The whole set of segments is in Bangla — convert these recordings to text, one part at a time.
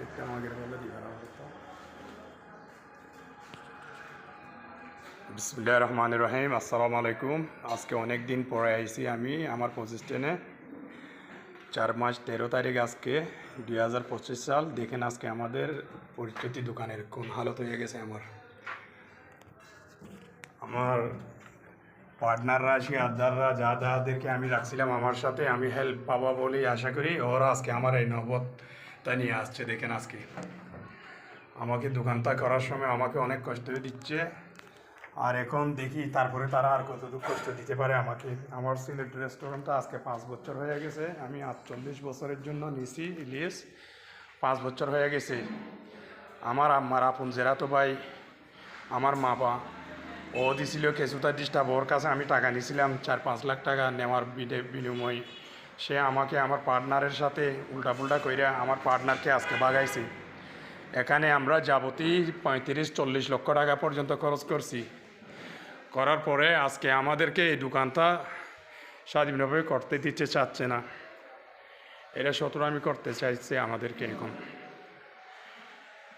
লিফটটা আমাদের বলে দিবার অবস্থা। বিসমিল্লাহির রহমানির রহিম। আসসালামু আলাইকুম। আজকে অনেক দিন পরে আইছি আমি আমার প্রতিষ্ঠানে। 4 মাস 13 তারিখ আজকে 2025 সাল। দেখেন আজকে আমাদের পরিচিতি দোকানের কোন হালত হয়ে গেছে। আমার পার্টনাররা আসি আদাররা যাদেরকে আমি রাখছিলাম আমার সাথে, আমি হেল্প পাবো বলেই আশা করি ওরা আজকে আমার এই নবতটা নিয়ে আসছে। দেখেন আজকে আমাকে দোকানটা করার সময় আমাকে অনেক কষ্ট দিচ্ছে, আর এখন দেখি তারপরে তারা আর কতটুকু কষ্ট দিতে পারে আমাকে। আমার সিলেট রেস্টুরেন্টটা আজকে 5 বছর হয়ে গেছে। আমি 48 বছরের জন্য নিছি লিজ। 5 বছর হয়ে গেছে। আমার আম্মার আপন জেরাতো ভাই, আমার মা বা ও দিছিল কিছুটা ডিস্টার্ব। ওর কাছে আমি টাকা নিয়েছিলাম 4-5 লাখ টাকা নেওয়ার বিনিময়। সে আমাকে আমার পার্টনারের সাথে উল্টাপুল্টা কইরা আমার পার্টনারকে আজকে বাগাইছে। এখানে আমরা যাবতীয় 35-40 লক্ষ টাকা পর্যন্ত খরচ করছি। করার পরে আজকে আমাদেরকে এই দোকানটা স্বাধীনভাবে করতে দিতে চাচ্ছে না। এটা আমি করতে চাইছে আমাদেরকে এখন।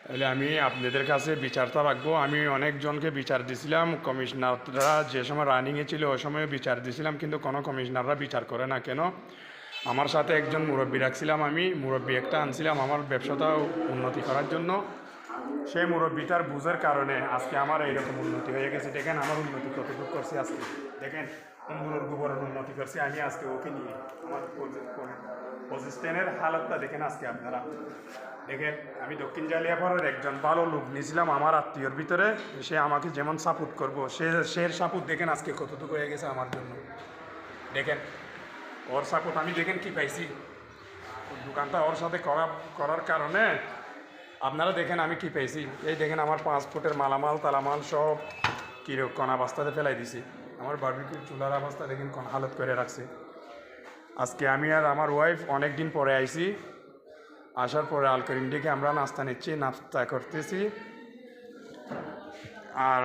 তাহলে আমি আপনাদের কাছে বিচারটা রাখবো। আমি অনেকজনকে বিচার দিছিলাম, কমিশনাররা যে সময় রানিংয়ে ছিল ওই সময় বিচার দিছিলাম, কিন্তু কোনো কমিশনাররা বিচার করে না কেন। আমার সাথে একজন মুরব্বী রাখছিলাম, আমি মুরব্বী একটা আনছিলাম আমার ব্যবসাটা উন্নতি করার জন্য। সেই মুরব্বীটার বুঝের কারণে আজকে আমার এইরকম উন্নতি হয়ে গেছে। দেখেন আমার উন্নতি কতটুকু করছি আজকে। দেখেন অঙ্গুরের গোবরের উন্নতি করছি আমি আজকে ওকে নিয়ে। আমার প্রতিষ্ঠানের হালতটা দেখেন আজকে আপনারা। দেখেন আমি দক্ষিণ জালিয়াপাড়ার একজন ভালো লোক নিয়েছিলাম আমার আত্মীয়র ভিতরে। সে আমাকে যেমন সাপোর্ট করবো, সে সাপোর্ট দেখেন আজকে কতটুকু হয়ে গেছে আমার জন্য। দেখেন ওর সাপোর্ট আমি দেখেন কি পাইছি। দোকানটা ওর সাথে করার কারণে আপনারা দেখেন আমি কি পেয়েছি। এই দেখেন আমার 5 ফুটের মালামাল তালামাল সব কিরকম অবস্থাতে ফেলাই দিছি। আমার বারবিকিউ চুলার অবস্থা দেখেন কোন হালত করে রাখছে। আজকে আমি আর আমার ওয়াইফ অনেক দিন পরে আইছি। আসার পরে আল করিম ডেকে আমরা নাস্তা নিচ্ছি, নাস্তা করতেছি। আর